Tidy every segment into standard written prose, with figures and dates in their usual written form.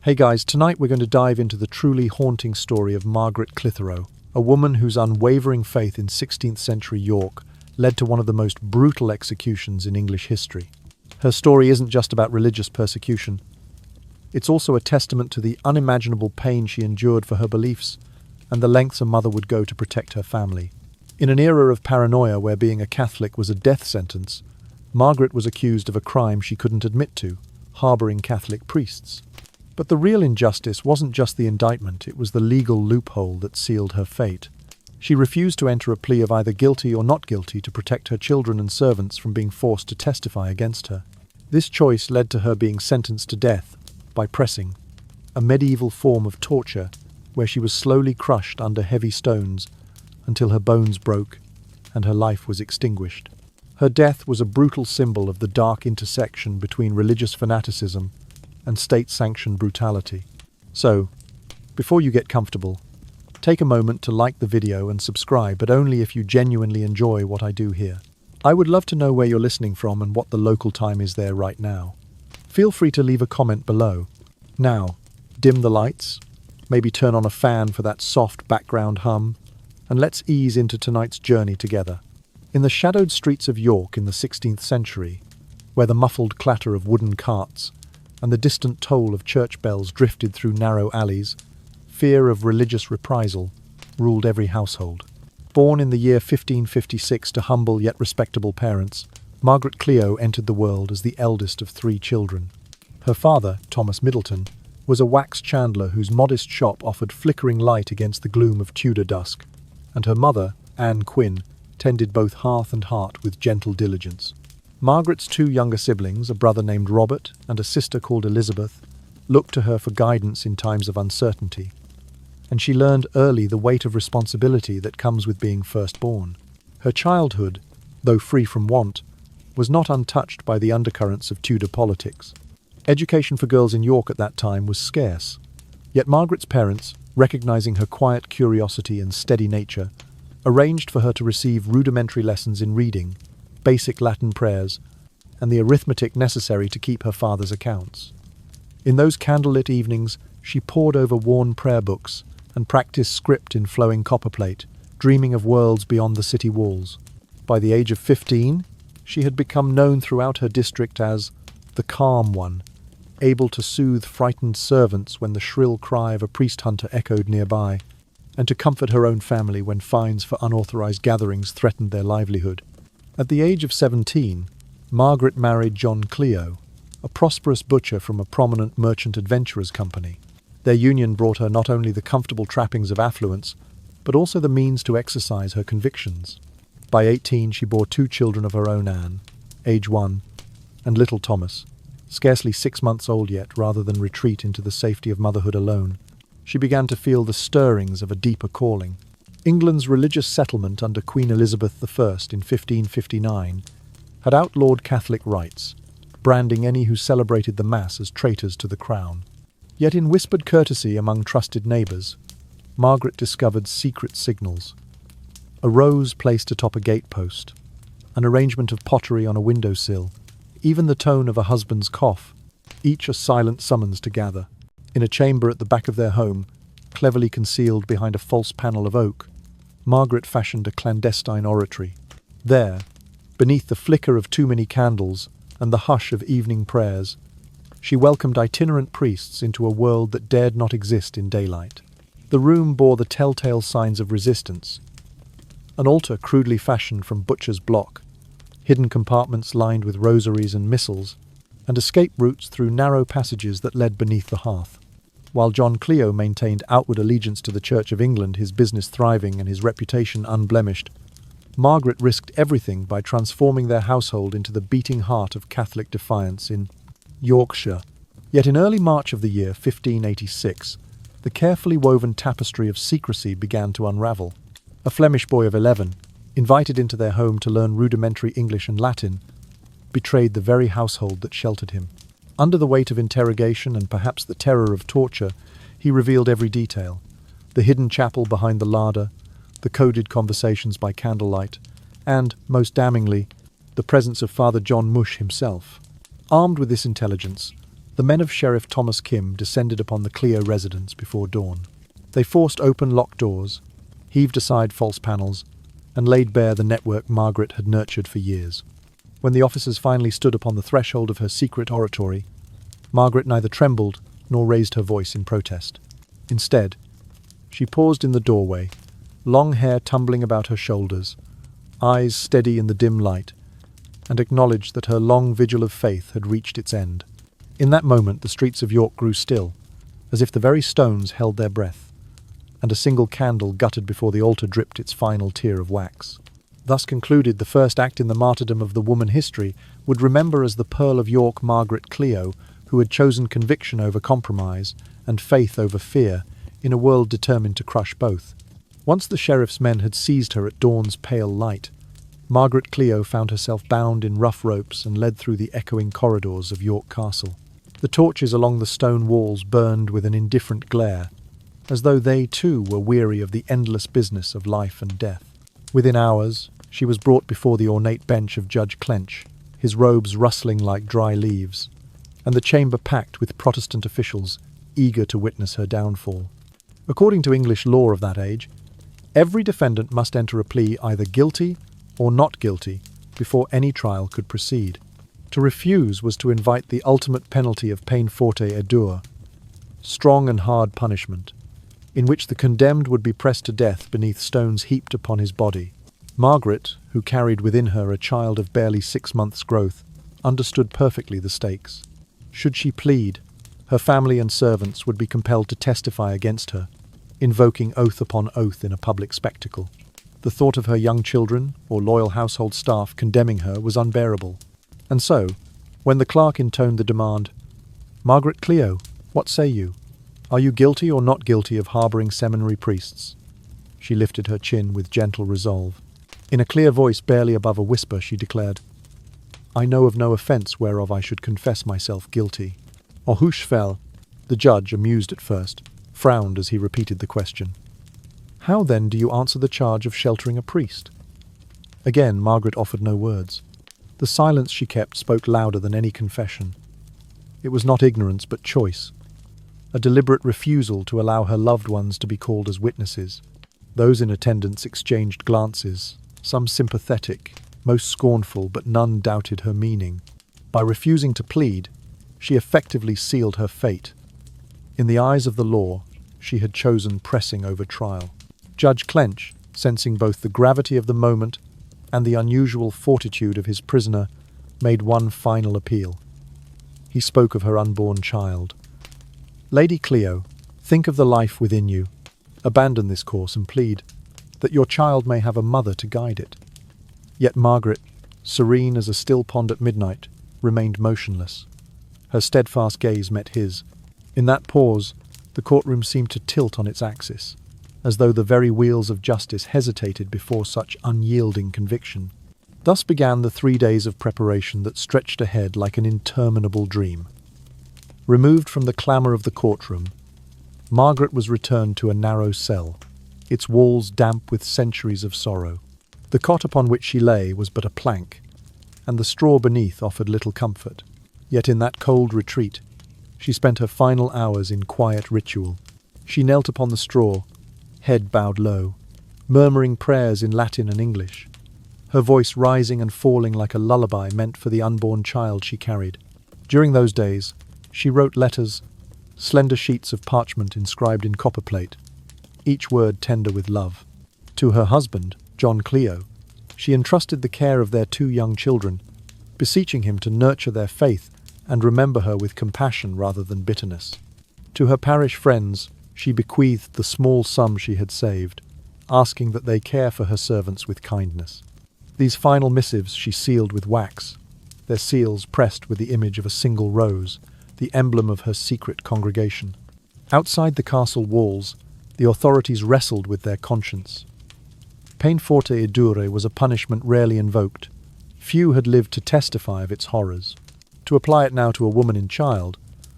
Hey guys, tonight we're going to dive into the truly haunting story of Margaret Clitherow, a woman whose unwavering faith in 16th-century York led to one of the most brutal executions in English history. Her story isn't just about religious persecution. It's also a testament to the unimaginable pain she endured for her beliefs and the lengths a mother would go to protect her family. In an era of paranoia where being a Catholic was a death sentence, Margaret was accused of a crime she couldn't admit to, harboring Catholic priests. But the real injustice wasn't just the indictment, it was the legal loophole that sealed her fate. She refused to enter a plea of either guilty or not guilty to protect her children and servants from being forced to testify against her. This choice led to her being sentenced to death by pressing, a medieval form of torture where she was slowly crushed under heavy stones until her bones broke and her life was extinguished. Her death was a brutal symbol of the dark intersection between religious fanaticism and state-sanctioned brutality. So, before you get comfortable, take a moment to like the video and subscribe, but only if you genuinely enjoy what I do here. I would love to know where you're listening from and what the local time is there right now. Feel free to leave a comment below. Now, dim the lights, maybe turn on a fan for that soft background hum, and let's ease into tonight's journey together. In the shadowed streets of York in the 16th century, where the muffled clatter of wooden carts and the distant toll of church bells drifted through narrow alleys, fear of religious reprisal ruled every household. Born in the year 1556 to humble yet respectable parents, Margaret Clitherow entered the world as the eldest of 3 children. Her father, Thomas Middleton, was a wax chandler whose modest shop offered flickering light against the gloom of Tudor dusk, and her mother, Anne Quinn, tended both hearth and heart with gentle diligence. Margaret's 2 younger siblings, a brother named Robert and a sister called Elizabeth, looked to her for guidance in times of uncertainty, and she learned early the weight of responsibility that comes with being firstborn. Her childhood, though free from want, was not untouched by the undercurrents of Tudor politics. Education for girls in York at that time was scarce, yet Margaret's parents, recognizing her quiet curiosity and steady nature, arranged for her to receive rudimentary lessons in reading, basic Latin prayers, and the arithmetic necessary to keep her father's accounts. In those candlelit evenings, she pored over worn prayer books and practiced script in flowing copperplate, dreaming of worlds beyond the city walls. By the age of 15, she had become known throughout her district as the calm one, able to soothe frightened servants when the shrill cry of a priest hunter echoed nearby, and to comfort her own family when fines for unauthorized gatherings threatened their livelihood. At the age of 17, Margaret married John Clitherow, a prosperous butcher from a prominent merchant adventurers company. Their union brought her not only the comfortable trappings of affluence, but also the means to exercise her convictions. By 18, she bore 2 children of her own, Anne, age 1, and little Thomas, scarcely 6 months old yet. Rather than retreat into the safety of motherhood alone, she began to feel the stirrings of a deeper calling. England's religious settlement under Queen Elizabeth I in 1559 had outlawed Catholic rites, branding any who celebrated the Mass as traitors to the crown. Yet in whispered courtesy among trusted neighbours, Margaret discovered secret signals. A rose placed atop a gatepost, an arrangement of pottery on a windowsill, even the tone of a husband's cough, each a silent summons to gather. In a chamber at the back of their home, cleverly concealed behind a false panel of oak, Margaret fashioned a clandestine oratory. There, beneath the flicker of too many candles and the hush of evening prayers, she welcomed itinerant priests into a world that dared not exist in daylight. The room bore the telltale signs of resistance: an altar crudely fashioned from butcher's block, hidden compartments lined with rosaries and missals, and escape routes through narrow passages that led beneath the hearth. While John Clitherow maintained outward allegiance to the Church of England, his business thriving and his reputation unblemished, Margaret risked everything by transforming their household into the beating heart of Catholic defiance in Yorkshire. Yet in early March of the year 1586, the carefully woven tapestry of secrecy began to unravel. A Flemish boy of 11, invited into their home to learn rudimentary English and Latin, betrayed the very household that sheltered him. Under the weight of interrogation and perhaps the terror of torture, he revealed every detail: the hidden chapel behind the larder, the coded conversations by candlelight, and, most damningly, the presence of Father John Mush himself. Armed with this intelligence, The men of Sheriff Thomas Kim descended upon the Clio residence before dawn. They forced open locked doors, heaved aside false panels, and laid bare the network Margaret had nurtured for years. When the officers finally stood upon the threshold of her secret oratory, Margaret neither trembled nor raised her voice in protest. Instead, she paused in the doorway, long hair tumbling about her shoulders, eyes steady in the dim light, and acknowledged that her long vigil of faith had reached its end. In that moment the streets of York grew still, as if the very stones held their breath, and a single candle guttered before the altar dripped its final tear of wax. Thus concluded the first act in the martyrdom of the woman history would remember as the Pearl of York Margaret Clitherow, who had chosen conviction over compromise and faith over fear in a world determined to crush both. Once the sheriff's men had seized her at dawn's pale light, Margaret Clitherow found herself bound in rough ropes and led through the echoing corridors of York Castle. The torches along the stone walls burned with an indifferent glare, as though they too were weary of the endless business of life and death. Within hours, she was brought before the ornate bench of Judge Clench, his robes rustling like dry leaves, and the chamber packed with Protestant officials eager to witness her downfall. According to English law of that age, every defendant must enter a plea either guilty or not guilty before any trial could proceed. To refuse was to invite the ultimate penalty of peine forte et dure, strong and hard punishment, in which the condemned would be pressed to death beneath stones heaped upon his body. Margaret, who carried within her a child of barely 6 months' growth, understood perfectly the stakes. Should she plead, her family and servants would be compelled to testify against her, invoking oath upon oath in a public spectacle. The thought of her young children or loyal household staff condemning her was unbearable. And so, when the clerk intoned the demand, "Margaret Clitherow, what say you? Are you guilty or not guilty of harbouring seminary priests?" She lifted her chin with gentle resolve. In a clear voice barely above a whisper, she declared, "I know of no offence whereof I should confess myself guilty." Ohush fell. The judge, amused at first, frowned as he repeated the question. "How then do you answer the charge of sheltering a priest?" Again, Margaret offered no words. The silence she kept spoke louder than any confession. It was not ignorance but choice, a deliberate refusal to allow her loved ones to be called as witnesses. Those in attendance exchanged glances, some sympathetic, most scornful, but none doubted her meaning. By refusing to plead, she effectively sealed her fate. In the eyes of the law, she had chosen pressing over trial. Judge Clench, sensing both the gravity of the moment and the unusual fortitude of his prisoner, made one final appeal. He spoke of her unborn child. "Lady Clitherow, think of the life within you. Abandon this course and plead that your child may have a mother to guide it." Yet Margaret, serene as a still pond at midnight, remained motionless. Her steadfast gaze met his. In that pause, the courtroom seemed to tilt on its axis, as though the very wheels of justice hesitated before such unyielding conviction. Thus began the 3 days of preparation that stretched ahead like an interminable dream. Removed from the clamour of the courtroom, Margaret was returned to a narrow cell, its walls damp with centuries of sorrow. The cot upon which she lay was but a plank, and the straw beneath offered little comfort. Yet in that cold retreat, she spent her final hours in quiet ritual. She knelt upon the straw, head bowed low, murmuring prayers in Latin and English, her voice rising and falling like a lullaby meant for the unborn child she carried. During those days, she wrote letters, slender sheets of parchment inscribed in copperplate, each word tender with love. To her husband, John Clitherow, she entrusted the care of their 2 young children, beseeching him to nurture their faith and remember her with compassion rather than bitterness. To her parish friends, she bequeathed the small sum she had saved, asking that they care for her servants with kindness. These final missives she sealed with wax, their seals pressed with the image of a single rose, the emblem of her secret congregation. Outside the castle walls, the authorities wrestled with their conscience. Peine forte et dure was a punishment rarely invoked. Few had lived to testify of its horrors. To apply it now to a woman and child,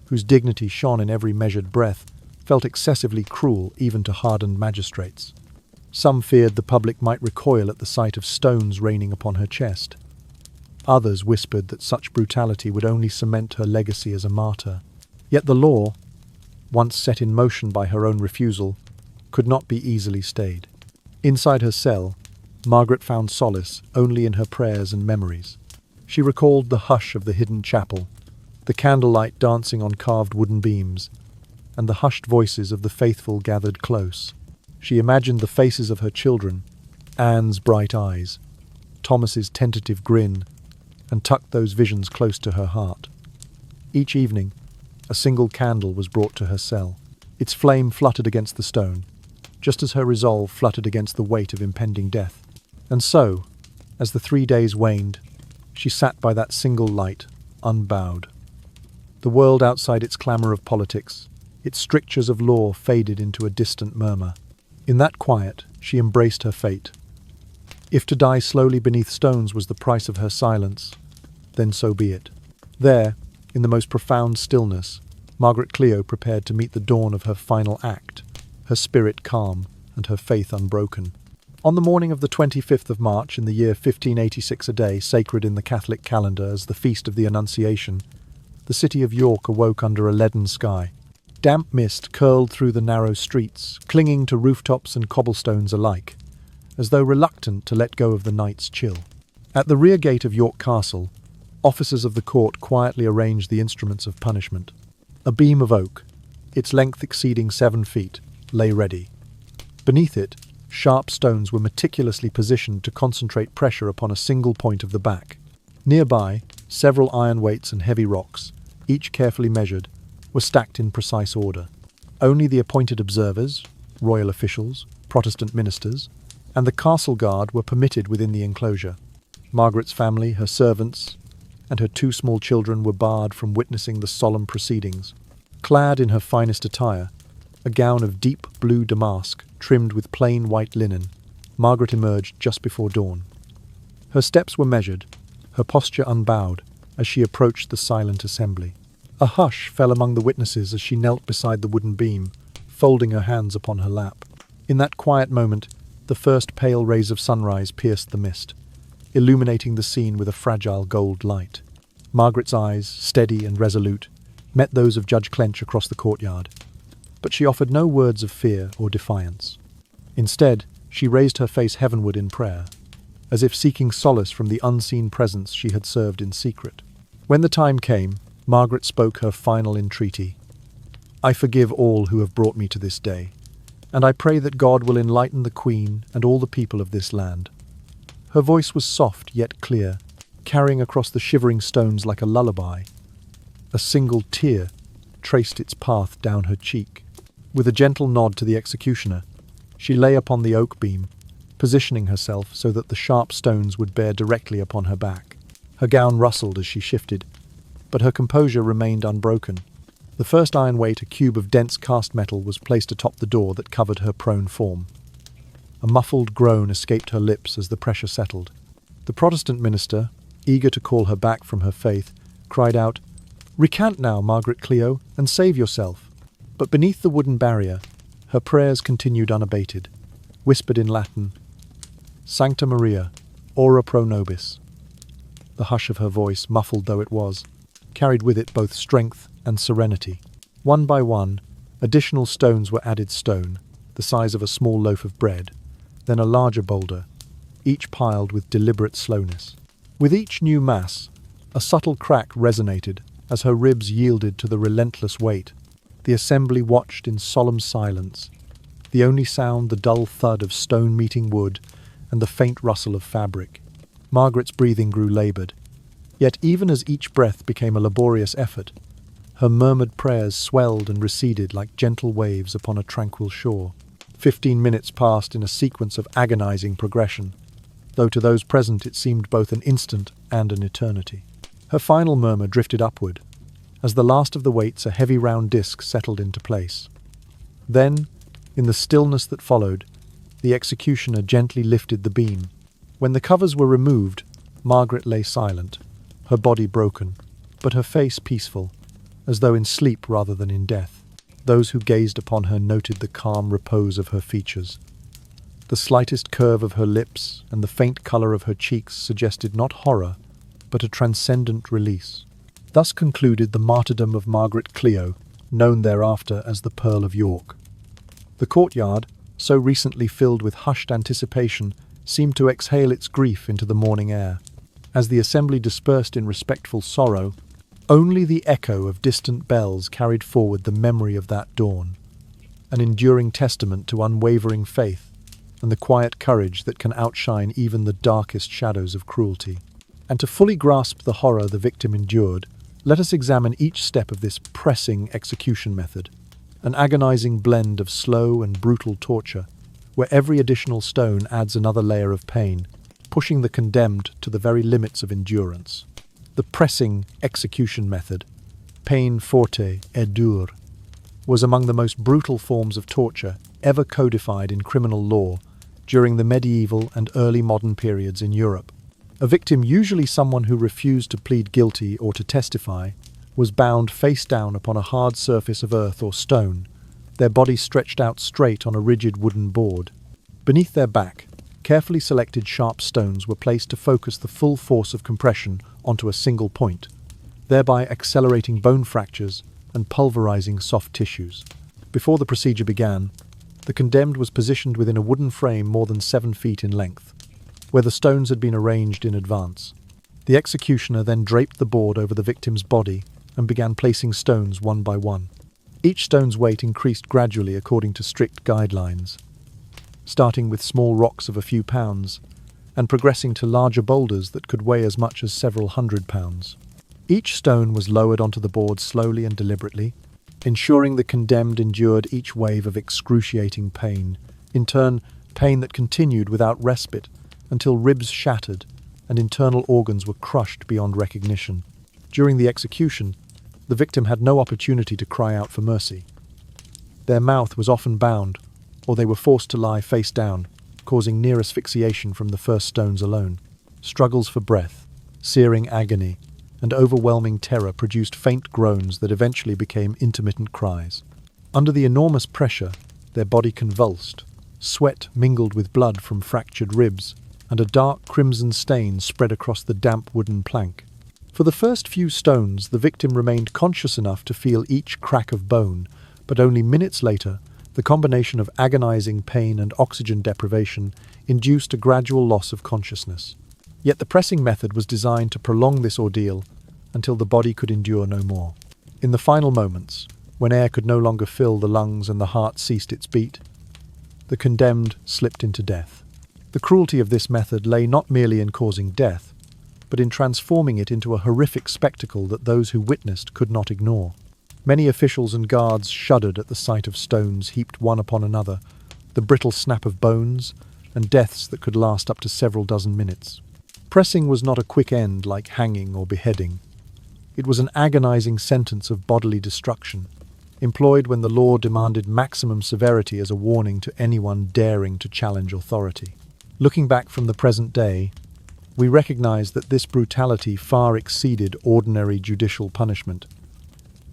whose dignity shone in every measured breath, felt excessively cruel even to hardened magistrates. Some feared the public might recoil at the sight of stones raining upon her chest. Others whispered that such brutality would only cement her legacy as a martyr. Yet the law, once set in motion by her own refusal, could not be easily stayed. Inside her cell, Margaret found solace only in her prayers and memories. She recalled the hush of the hidden chapel, the candlelight dancing on carved wooden beams, and the hushed voices of the faithful gathered close. She imagined the faces of her children, Anne's bright eyes, Thomas's tentative grin, and tucked those visions close to her heart. Each evening, a single candle was brought to her cell. Its flame fluttered against the stone, just as her resolve fluttered against the weight of impending death. And so, as the 3 days waned, she sat by that single light, unbowed. The world outside its clamour of politics, its strictures of law faded into a distant murmur. In that quiet, she embraced her fate. If to die slowly beneath stones was the price of her silence, then so be it. There, in the most profound stillness, Margaret Clitherow prepared to meet the dawn of her final act, her spirit calm and her faith unbroken. On the morning of the 25th of March in the year 1586, a day sacred in the Catholic calendar as the Feast of the Annunciation, the city of York awoke under a leaden sky. Damp mist curled through the narrow streets, clinging to rooftops and cobblestones alike, as though reluctant to let go of the night's chill. At the rear gate of York Castle, officers of the court quietly arranged the instruments of punishment. A beam of oak, its length exceeding 7 feet, lay ready. Beneath it, sharp stones were meticulously positioned to concentrate pressure upon a single point of the back. Nearby, several iron weights and heavy rocks, each carefully measured, were stacked in precise order. Only the appointed observers, royal officials, Protestant ministers, and the castle guard were permitted within the enclosure. Margaret's family, her servants, and her 2 small children were barred from witnessing the solemn proceedings. Clad in her finest attire, a gown of deep blue damask trimmed with plain white linen, Margaret emerged just before dawn. Her steps were measured, her posture unbowed, as she approached the silent assembly. A hush fell among the witnesses as she knelt beside the wooden beam, folding her hands upon her lap. In that quiet moment, the first pale rays of sunrise pierced the mist, illuminating the scene with a fragile gold light. Margaret's eyes, steady and resolute, met those of Judge Clench across the courtyard, but she offered no words of fear or defiance. Instead, she raised her face heavenward in prayer, as if seeking solace from the unseen presence she had served in secret. When the time came, Margaret spoke her final entreaty. "I forgive all who have brought me to this day, and I pray that God will enlighten the Queen and all the people of this land." Her voice was soft yet clear, carrying across the shivering stones like a lullaby. A single tear traced its path down her cheek. With a gentle nod to the executioner, she lay upon the oak beam, positioning herself so that the sharp stones would bear directly upon her back. Her gown rustled as she shifted, but her composure remained unbroken. The first iron weight, a cube of dense cast metal, was placed atop the door that covered her prone form. A muffled groan escaped her lips as the pressure settled. The Protestant minister, eager to call her back from her faith, cried out, "Recant now, Margaret Clitherow, and save yourself." But beneath the wooden barrier, her prayers continued unabated, whispered in Latin, "Sancta Maria, ora pro nobis." The hush of her voice, muffled though it was, carried with it both strength and serenity. One by one, additional stones were added, stone, the size of a small loaf of bread, then a larger boulder, each piled with deliberate slowness. With each new mass, a subtle crack resonated as her ribs yielded to the relentless weight. The assembly watched in solemn silence, the only sound the dull thud of stone meeting wood and the faint rustle of fabric. Margaret's breathing grew laboured, yet even as each breath became a laborious effort, her murmured prayers swelled and receded like gentle waves upon a tranquil shore. 15 minutes passed in a sequence of agonizing progression, though to those present it seemed both an instant and an eternity. Her final murmur drifted upward, as the last of the weights, a heavy round disc, settled into place. Then, in the stillness that followed, the executioner gently lifted the beam. When the covers were removed, Margaret lay silent, her body broken, but her face peaceful, as though in sleep rather than in death. Those who gazed upon her noted the calm repose of her features. The slightest curve of her lips and the faint colour of her cheeks suggested not horror, but a transcendent release. Thus concluded the martyrdom of Margaret Clitherow, known thereafter as the Pearl of York. The courtyard, so recently filled with hushed anticipation, seemed to exhale its grief into the morning air. As the assembly dispersed in respectful sorrow, only the echo of distant bells carried forward the memory of that dawn, an enduring testament to unwavering faith and the quiet courage that can outshine even the darkest shadows of cruelty. And to fully grasp the horror the victim endured, let us examine each step of this pressing execution method, an agonizing blend of slow and brutal torture, where every additional stone adds another layer of pain, pushing the condemned to the very limits of endurance. The pressing execution method, peine forte et dure, was among the most brutal forms of torture ever codified in criminal law during the medieval and early modern periods in Europe. A victim, usually someone who refused to plead guilty or to testify, was bound face down upon a hard surface of earth or stone, their body stretched out straight on a rigid wooden board. Beneath their back, carefully selected sharp stones were placed to focus the full force of compression onto a single point, thereby accelerating bone fractures and pulverizing soft tissues. Before the procedure began, the condemned was positioned within a wooden frame more than 7 feet in length, where the stones had been arranged in advance. The executioner then draped the board over the victim's body and began placing stones one by one. Each stone's weight increased gradually according to strict guidelines, starting with small rocks of a few pounds and progressing to larger boulders that could weigh as much as several hundred pounds. Each stone was lowered onto the board slowly and deliberately, ensuring the condemned endured each wave of excruciating pain, in turn pain that continued without respite until ribs shattered and internal organs were crushed beyond recognition. During the execution, the victim had no opportunity to cry out for mercy. Their mouth was often bound, or they were forced to lie face down, causing near asphyxiation from the first stones alone. Struggles for breath, searing agony, and overwhelming terror produced faint groans that eventually became intermittent cries. Under the enormous pressure, their body convulsed, sweat mingled with blood from fractured ribs, and a dark crimson stain spread across the damp wooden plank. For the first few stones, the victim remained conscious enough to feel each crack of bone, but only minutes later, the combination of agonizing pain and oxygen deprivation induced a gradual loss of consciousness. Yet the pressing method was designed to prolong this ordeal until the body could endure no more. In the final moments, when air could no longer fill the lungs and the heart ceased its beat, the condemned slipped into death. The cruelty of this method lay not merely in causing death, but in transforming it into a horrific spectacle that those who witnessed could not ignore. Many officials and guards shuddered at the sight of stones heaped one upon another, the brittle snap of bones, and deaths that could last up to several dozen minutes. Pressing was not a quick end like hanging or beheading. It was an agonizing sentence of bodily destruction, employed when the law demanded maximum severity as a warning to anyone daring to challenge authority. Looking back from the present day, we recognize that this brutality far exceeded ordinary judicial punishment,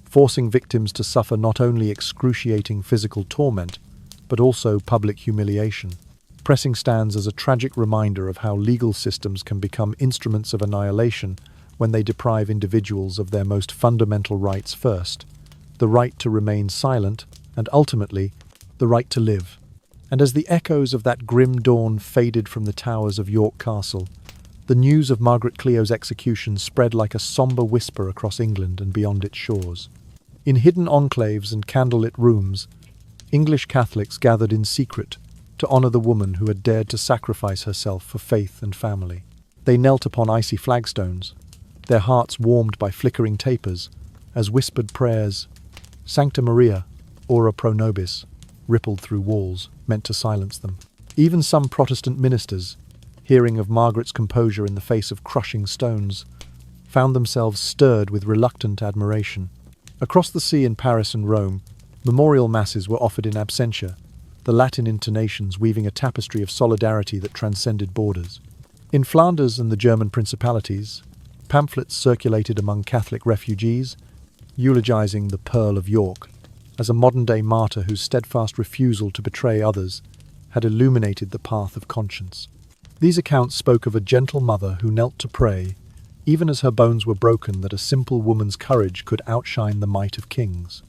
forcing victims to suffer not only excruciating physical torment, but also public humiliation. Pressing stands as a tragic reminder of how legal systems can become instruments of annihilation when they deprive individuals of their most fundamental rights first, the right to remain silent, and ultimately, the right to live. And as the echoes of that grim dawn faded from the towers of York Castle, the news of Margaret Clithero's execution spread like a sombre whisper across England and beyond its shores. In hidden enclaves and candlelit rooms, English Catholics gathered in secret to honour the woman who had dared to sacrifice herself for faith and family. They knelt upon icy flagstones, their hearts warmed by flickering tapers, as whispered prayers, Sancta Maria, ora pro nobis, rippled through walls, meant to silence them. Even some Protestant ministers, hearing of Margaret's composure in the face of crushing stones, found themselves stirred with reluctant admiration. Across the sea in Paris and Rome, memorial masses were offered in absentia, the Latin intonations weaving a tapestry of solidarity that transcended borders. In Flanders and the German principalities, pamphlets circulated among Catholic refugees, eulogizing the Pearl of York as a modern-day martyr whose steadfast refusal to betray others had illuminated the path of conscience. These accounts spoke of a gentle mother who knelt to pray, even as her bones were broken that a simple woman's courage could outshine the might of kings.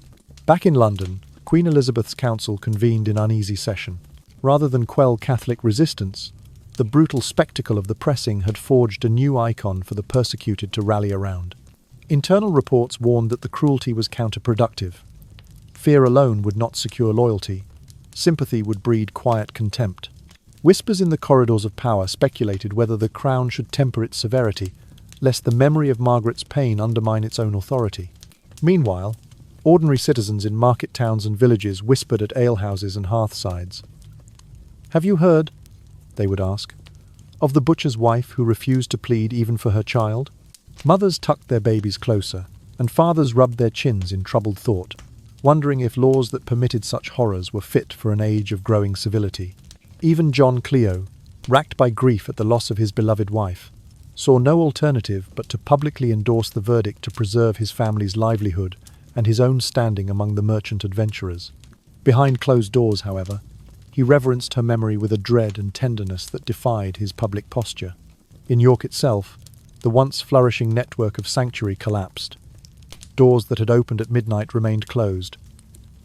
Back in London, Queen Elizabeth's council convened in uneasy session. Rather than quell Catholic resistance, the brutal spectacle of the pressing had forged a new icon for the persecuted to rally around. Internal reports warned that the cruelty was counterproductive. Fear alone would not secure loyalty. Sympathy would breed quiet contempt. Whispers in the corridors of power speculated whether the crown should temper its severity, lest the memory of Margaret's pain undermine its own authority. Meanwhile, ordinary citizens in market towns and villages whispered at alehouses and hearthsides. "Have you heard," they would ask, "of the butcher's wife who refused to plead even for her child?" Mothers tucked their babies closer, and fathers rubbed their chins in troubled thought, wondering if laws that permitted such horrors were fit for an age of growing civility. Even John Clio, racked by grief at the loss of his beloved wife, saw no alternative but to publicly endorse the verdict to preserve his family's livelihood and his own standing among the merchant adventurers. Behind closed doors, however, he reverenced her memory with a dread and tenderness that defied his public posture. In York itself, the once flourishing network of sanctuary collapsed. Doors that had opened at midnight remained closed.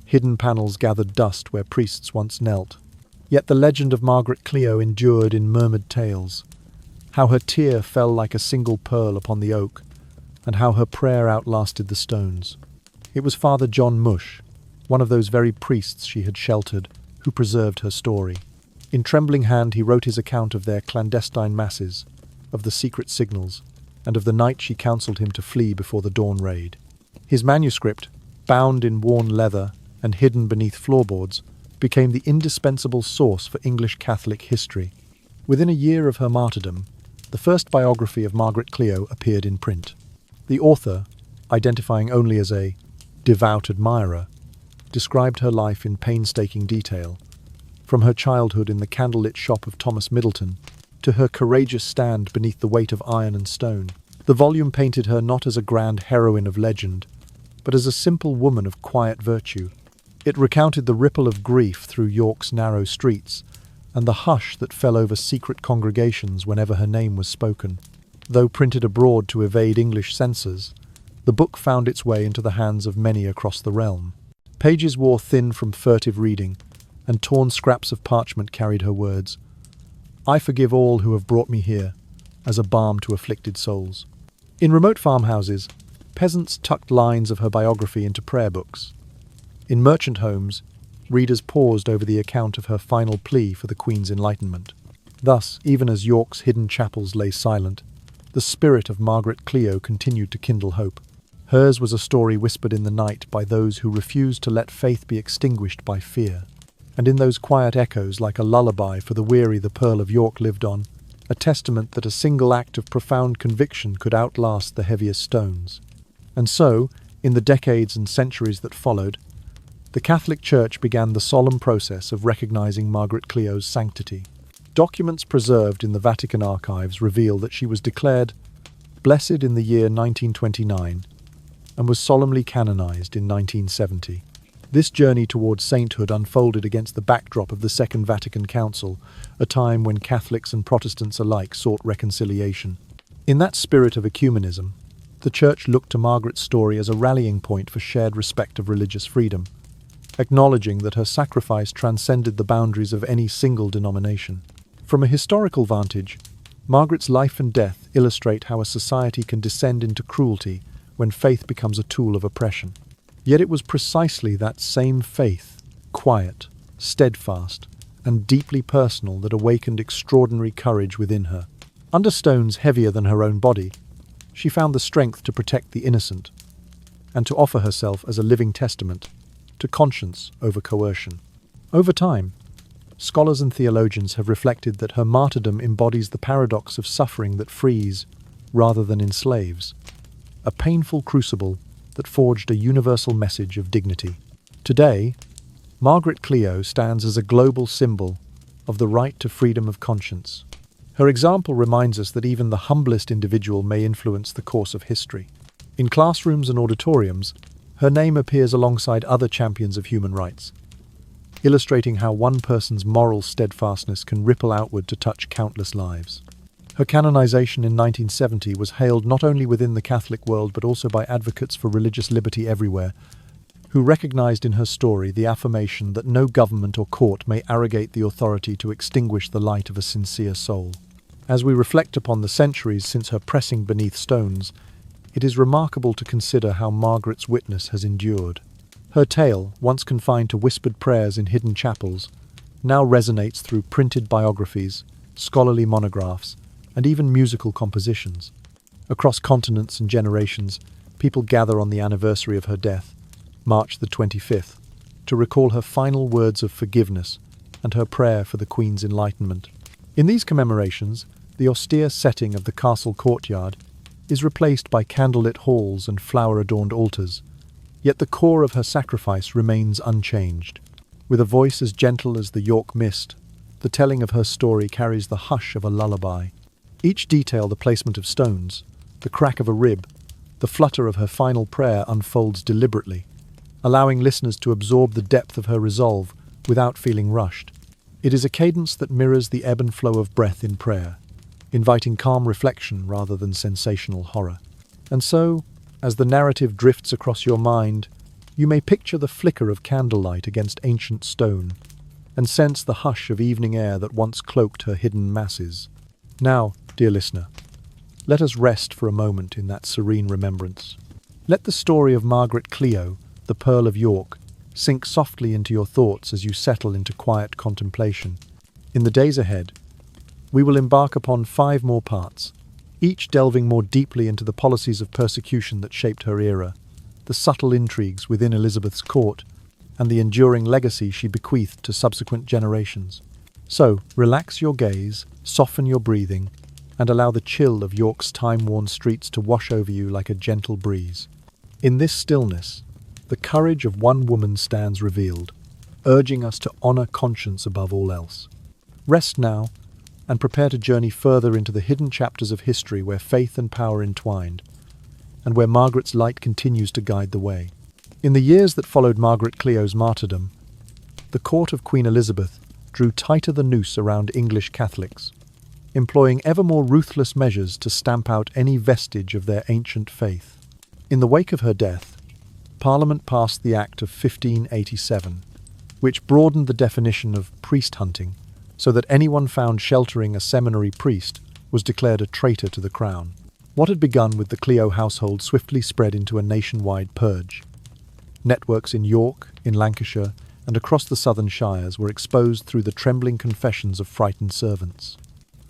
Hidden panels gathered dust where priests once knelt. Yet the legend of Margaret Clitherow endured in murmured tales. How her tear fell like a single pearl upon the oak, and how her prayer outlasted the stones. It was Father John Mush, one of those very priests she had sheltered, who preserved her story. In trembling hand he wrote his account of their clandestine masses, of the secret signals, and of the night she counselled him to flee before the dawn raid. His manuscript, bound in worn leather and hidden beneath floorboards, became the indispensable source for English Catholic history. Within a year of her martyrdom, the first biography of Margaret Clitherow appeared in print. The author, identifying only as a devout admirer, described her life in painstaking detail, from her childhood in the candlelit shop of Thomas Middleton to her courageous stand beneath the weight of iron and stone. The volume painted her not as a grand heroine of legend, but as a simple woman of quiet virtue. It recounted the ripple of grief through York's narrow streets, and the hush that fell over secret congregations whenever her name was spoken. Though printed abroad to evade English censors, the book found its way into the hands of many across the realm. Pages wore thin from furtive reading, and torn scraps of parchment carried her words. "I forgive all who have brought me here, as a balm to afflicted souls." In remote farmhouses, peasants tucked lines of her biography into prayer books. In merchant homes, readers paused over the account of her final plea for the Queen's enlightenment. Thus, even as York's hidden chapels lay silent, the spirit of Margaret Clitherow continued to kindle hope. Hers was a story whispered in the night by those who refused to let faith be extinguished by fear. And in those quiet echoes, like a lullaby for the weary, the Pearl of York lived on, a testament that a single act of profound conviction could outlast the heaviest stones. And so, in the decades and centuries that followed, the Catholic Church began the solemn process of recognizing Margaret Clithero's sanctity. Documents preserved in the Vatican archives reveal that she was declared blessed in the year 1929 and was solemnly canonized in 1970. This journey towards sainthood unfolded against the backdrop of the Second Vatican Council, a time when Catholics and Protestants alike sought reconciliation. In that spirit of ecumenism, the Church looked to Margaret's story as a rallying point for shared respect of religious freedom, acknowledging that her sacrifice transcended the boundaries of any single denomination. From a historical vantage, Margaret's life and death illustrate how a society can descend into cruelty when faith becomes a tool of oppression. Yet it was precisely that same faith, quiet, steadfast, and deeply personal, that awakened extraordinary courage within her. Under stones heavier than her own body, she found the strength to protect the innocent and to offer herself as a living testament to conscience over coercion. Over time, scholars and theologians have reflected that her martyrdom embodies the paradox of suffering that frees rather than enslaves, a painful crucible that forged a universal message of dignity. Today, Margaret Clitherow stands as a global symbol of the right to freedom of conscience. Her example reminds us that even the humblest individual may influence the course of history. In classrooms and auditoriums, her name appears alongside other champions of human rights, illustrating how one person's moral steadfastness can ripple outward to touch countless lives. Her canonization in 1970 was hailed not only within the Catholic world but also by advocates for religious liberty everywhere, who recognized in her story the affirmation that no government or court may arrogate the authority to extinguish the light of a sincere soul. As we reflect upon the centuries since her pressing beneath stones, it is remarkable to consider how Margaret's witness has endured. Her tale, once confined to whispered prayers in hidden chapels, now resonates through printed biographies, scholarly monographs, and even musical compositions. Across continents and generations, people gather on the anniversary of her death, March the 25th, to recall her final words of forgiveness and her prayer for the Queen's enlightenment. In these commemorations, the austere setting of the castle courtyard is replaced by candlelit halls and flower-adorned altars, yet the core of her sacrifice remains unchanged. With a voice as gentle as the York mist, the telling of her story carries the hush of a lullaby. Each detail, the placement of stones, the crack of a rib, the flutter of her final prayer unfolds deliberately, allowing listeners to absorb the depth of her resolve without feeling rushed. It is a cadence that mirrors the ebb and flow of breath in prayer, inviting calm reflection rather than sensational horror. And so, as the narrative drifts across your mind, you may picture the flicker of candlelight against ancient stone and sense the hush of evening air that once cloaked her hidden masses. Now, dear listener, let us rest for a moment in that serene remembrance. Let the story of Margaret Clitherow, the Pearl of York, sink softly into your thoughts as you settle into quiet contemplation. In the days ahead, we will embark upon 5 more parts, each delving more deeply into the policies of persecution that shaped her era, the subtle intrigues within Elizabeth's court, and the enduring legacy she bequeathed to subsequent generations. So, relax your gaze, soften your breathing, and allow the chill of York's time-worn streets to wash over you like a gentle breeze. In this stillness, the courage of one woman stands revealed, urging us to honor conscience above all else. Rest now, and prepare to journey further into the hidden chapters of history where faith and power entwined, and where Margaret's light continues to guide the way. In the years that followed Margaret Clithero's martyrdom, the court of Queen Elizabeth drew tighter the noose around English Catholics, employing ever more ruthless measures to stamp out any vestige of their ancient faith. In the wake of her death, Parliament passed the Act of 1587, which broadened the definition of priest hunting so that anyone found sheltering a seminary priest was declared a traitor to the crown. What had begun with the Clitherow household swiftly spread into a nationwide purge. Networks in York, in Lancashire, and across the southern shires were exposed through the trembling confessions of frightened servants.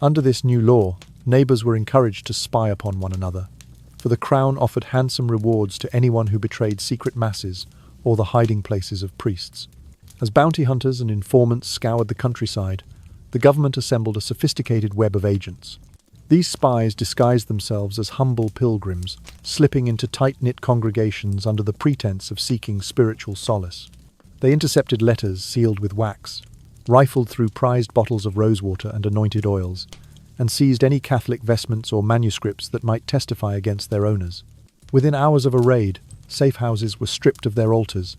Under this new law, neighbours were encouraged to spy upon one another, for the Crown offered handsome rewards to anyone who betrayed secret masses or the hiding places of priests. As bounty hunters and informants scoured the countryside, the government assembled a sophisticated web of agents. These spies disguised themselves as humble pilgrims, slipping into tight-knit congregations under the pretense of seeking spiritual solace. They intercepted letters sealed with wax, rifled through prized bottles of rosewater and anointed oils, and seized any Catholic vestments or manuscripts that might testify against their owners. Within hours of a raid, safe houses were stripped of their altars,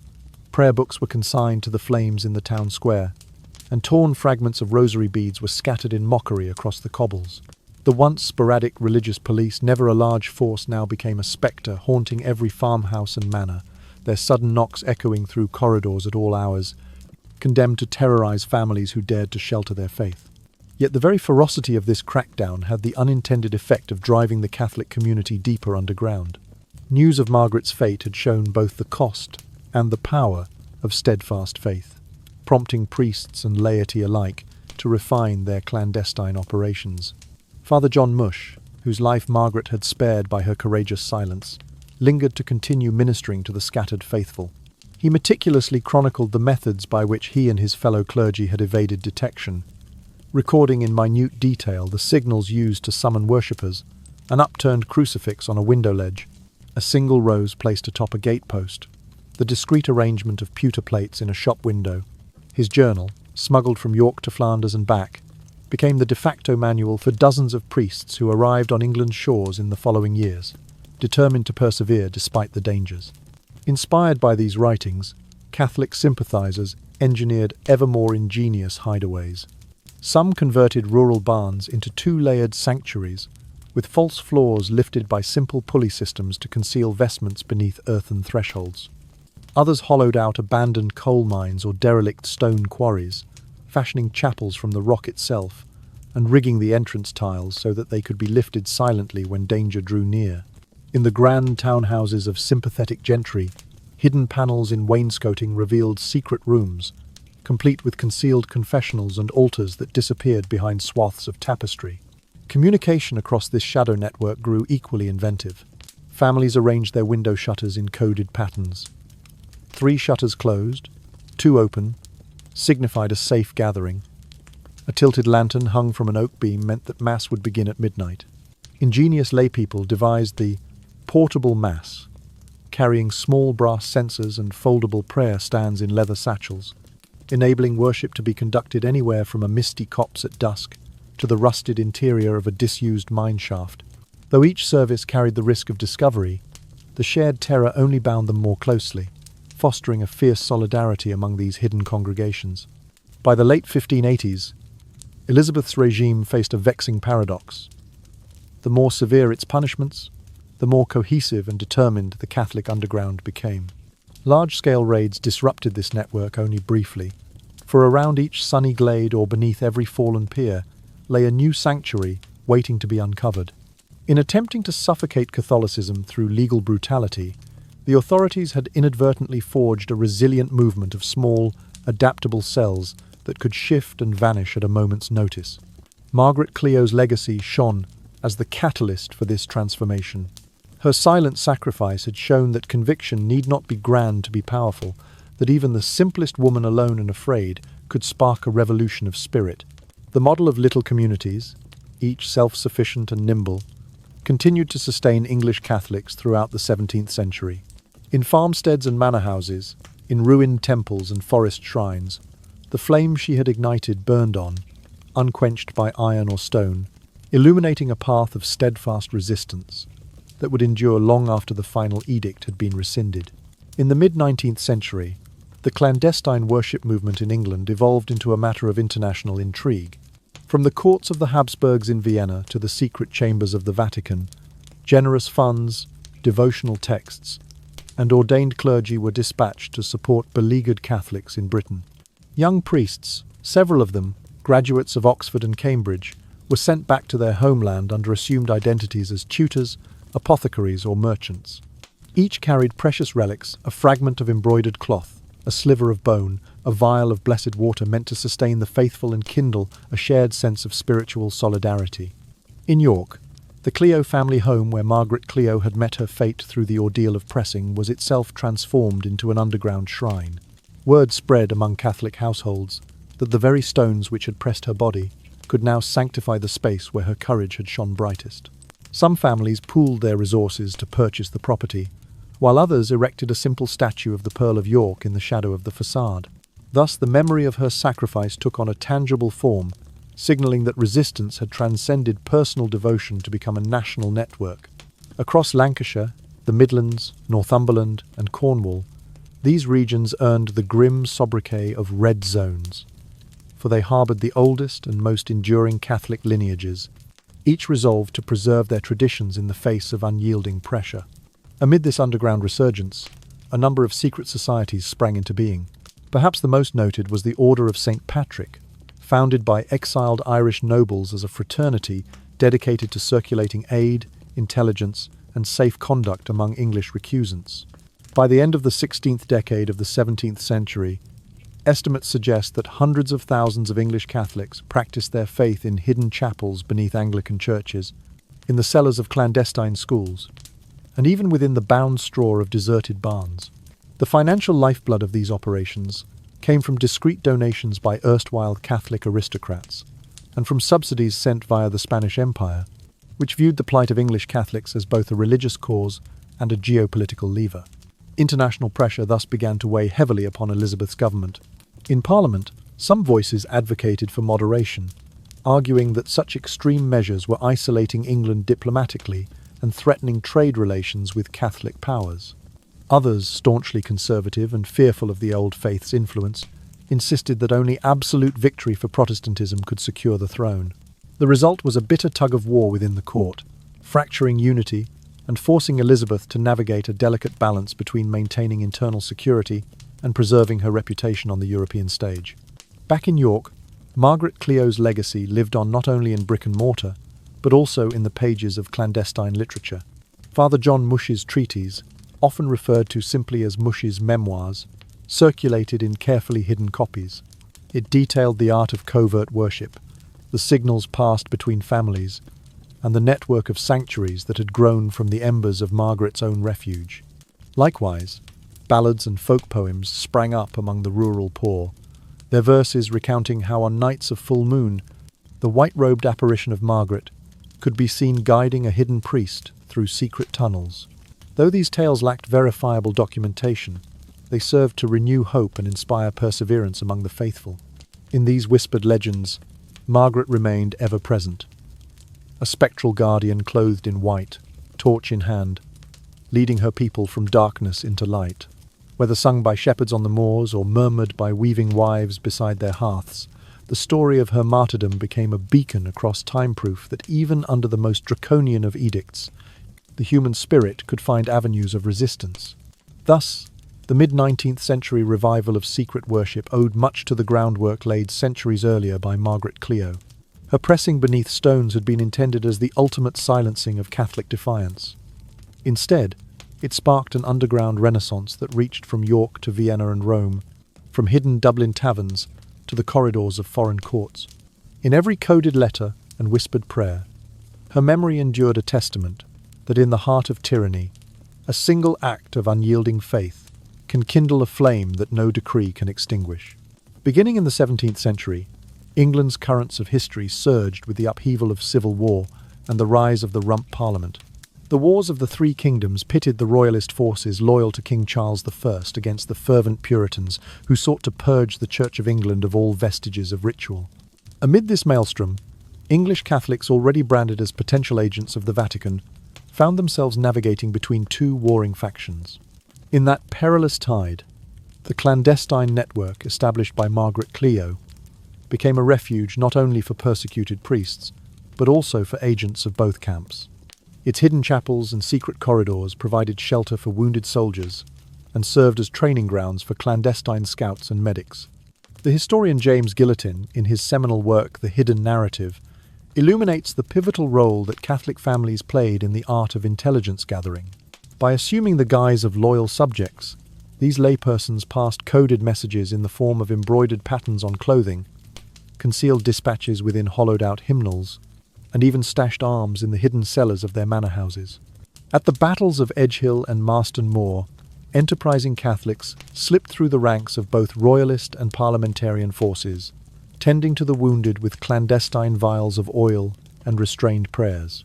prayer books were consigned to the flames in the town square, and torn fragments of rosary beads were scattered in mockery across the cobbles. The once sporadic religious police, never a large force, now became a spectre haunting every farmhouse and manor, their sudden knocks echoing through corridors at all hours, condemned to terrorize families who dared to shelter their faith. Yet the very ferocity of this crackdown had the unintended effect of driving the Catholic community deeper underground. News of Margaret's fate had shown both the cost and the power of steadfast faith, prompting priests and laity alike to refine their clandestine operations. Father John Mush, whose life Margaret had spared by her courageous silence, lingered to continue ministering to the scattered faithful. He meticulously chronicled the methods by which he and his fellow clergy had evaded detection, recording in minute detail the signals used to summon worshippers, an upturned crucifix on a window ledge, a single rose placed atop a gatepost, the discreet arrangement of pewter plates in a shop window. His journal, smuggled from York to Flanders and back, became the de facto manual for dozens of priests who arrived on England's shores in the following years, determined to persevere despite the dangers. Inspired by these writings, Catholic sympathizers engineered ever more ingenious hideaways. Some converted rural barns into two-layered sanctuaries, with false floors lifted by simple pulley systems to conceal vestments beneath earthen thresholds. Others hollowed out abandoned coal mines or derelict stone quarries, fashioning chapels from the rock itself, and rigging the entrance tiles so that they could be lifted silently when danger drew near. In the grand townhouses of sympathetic gentry, hidden panels in wainscoting revealed secret rooms, complete with concealed confessionals and altars that disappeared behind swaths of tapestry. Communication across this shadow network grew equally inventive. Families arranged their window shutters in coded patterns. 3 shutters closed, 2 open, signified a safe gathering. A tilted lantern hung from an oak beam meant that Mass would begin at midnight. Ingenious laypeople devised the portable Mass, carrying small brass censers and foldable prayer stands in leather satchels, enabling worship to be conducted anywhere from a misty copse at dusk to the rusted interior of a disused mine shaft. Though each service carried the risk of discovery, the shared terror only bound them more closely, fostering a fierce solidarity among these hidden congregations. By the late 1580s, Elizabeth's regime faced a vexing paradox. The more severe its punishments, the more cohesive and determined the Catholic underground became. Large-scale raids disrupted this network only briefly, for around each sunny glade or beneath every fallen pier lay a new sanctuary waiting to be uncovered. In attempting to suffocate Catholicism through legal brutality, the authorities had inadvertently forged a resilient movement of small, adaptable cells that could shift and vanish at a moment's notice. Margaret Clithero's legacy shone as the catalyst for this transformation. Her silent sacrifice had shown that conviction need not be grand to be powerful, that even the simplest woman alone and afraid could spark a revolution of spirit. The model of little communities, each self-sufficient and nimble, continued to sustain English Catholics throughout the 17th century. In farmsteads and manor houses, in ruined temples and forest shrines, the flame she had ignited burned on, unquenched by iron or stone, illuminating a path of steadfast resistance that would endure long after the final edict had been rescinded. In the mid-19th century, the clandestine worship movement in England evolved into a matter of international intrigue. From the courts of the Habsburgs in Vienna to the secret chambers of the Vatican, generous funds, devotional texts, and ordained clergy were dispatched to support beleaguered Catholics in Britain. Young priests, several of them graduates of Oxford and Cambridge, were sent back to their homeland under assumed identities as tutors, apothecaries or merchants. Each carried precious relics, a fragment of embroidered cloth, a sliver of bone, a vial of blessed water meant to sustain the faithful and kindle a shared sense of spiritual solidarity. In York, the Clitherow family home where Margaret Clitherow had met her fate through the ordeal of pressing was itself transformed into an underground shrine. Word spread among Catholic households that the very stones which had pressed her body could now sanctify the space where her courage had shone brightest. Some families pooled their resources to purchase the property, while others erected a simple statue of the Pearl of York in the shadow of the facade. Thus, the memory of her sacrifice took on a tangible form, signalling that resistance had transcended personal devotion to become a national network. Across Lancashire, the Midlands, Northumberland, and Cornwall, these regions earned the grim sobriquet of Red Zones, for they harboured the oldest and most enduring Catholic lineages, each resolved to preserve their traditions in the face of unyielding pressure. Amid this underground resurgence, a number of secret societies sprang into being. Perhaps the most noted was the Order of St. Patrick, founded by exiled Irish nobles as a fraternity dedicated to circulating aid, intelligence, and safe conduct among English recusants. By the end of the 16th decade of the 17th century, estimates suggest that hundreds of thousands of English Catholics practiced their faith in hidden chapels beneath Anglican churches, in the cellars of clandestine schools, and even within the bound straw of deserted barns. The financial lifeblood of these operations came from discreet donations by erstwhile Catholic aristocrats, and from subsidies sent via the Spanish Empire, which viewed the plight of English Catholics as both a religious cause and a geopolitical lever. International pressure thus began to weigh heavily upon Elizabeth's government. In Parliament, some voices advocated for moderation, arguing that such extreme measures were isolating England diplomatically and threatening trade relations with Catholic powers. Others, staunchly conservative and fearful of the old faith's influence, insisted that only absolute victory for Protestantism could secure the throne. The result was a bitter tug-of-war within the court, fracturing unity and forcing Elizabeth to navigate a delicate balance between maintaining internal security and preserving her reputation on the European stage. Back in York, Margaret Clithero's legacy lived on not only in brick and mortar, but also in the pages of clandestine literature. Father John Mush's treatise, often referred to simply as Mush's Memoirs, circulated in carefully hidden copies. It detailed the art of covert worship, the signals passed between families, and the network of sanctuaries that had grown from the embers of Margaret's own refuge. Likewise, ballads and folk poems sprang up among the rural poor, their verses recounting how on nights of full moon, the white-robed apparition of Margaret could be seen guiding a hidden priest through secret tunnels. Though these tales lacked verifiable documentation, they served to renew hope and inspire perseverance among the faithful. In these whispered legends, Margaret remained ever present, a spectral guardian clothed in white, torch in hand, leading her people from darkness into light. Whether sung by shepherds on the moors or murmured by weaving wives beside their hearths, the story of her martyrdom became a beacon across time-proof that even under the most draconian of edicts, the human spirit could find avenues of resistance. Thus, the mid-19th century revival of secret worship owed much to the groundwork laid centuries earlier by Margaret Clitherow. Her pressing beneath stones had been intended as the ultimate silencing of Catholic defiance. Instead, it sparked an underground renaissance that reached from York to Vienna and Rome, from hidden Dublin taverns to the corridors of foreign courts. In every coded letter and whispered prayer, her memory endured a testament that in the heart of tyranny, a single act of unyielding faith can kindle a flame that no decree can extinguish. Beginning in the 17th century, England's currents of history surged with the upheaval of civil war and the rise of the Rump Parliament. The wars of the Three Kingdoms pitted the royalist forces loyal to King Charles I against the fervent Puritans who sought to purge the Church of England of all vestiges of ritual. Amid this maelstrom, English Catholics already branded as potential agents of the Vatican found themselves navigating between two warring factions. In that perilous tide, the clandestine network established by Margaret Clitherow became a refuge not only for persecuted priests, but also for agents of both camps. Its hidden chapels and secret corridors provided shelter for wounded soldiers and served as training grounds for clandestine scouts and medics. The historian James Guillotin, in his seminal work The Hidden Narrative, illuminates the pivotal role that Catholic families played in the art of intelligence gathering. By assuming the guise of loyal subjects, these laypersons passed coded messages in the form of embroidered patterns on clothing, concealed dispatches within hollowed-out hymnals, and even stashed arms in the hidden cellars of their manor houses. At the battles of Edgehill and Marston Moor, enterprising Catholics slipped through the ranks of both royalist and parliamentarian forces, tending to the wounded with clandestine vials of oil and restrained prayers.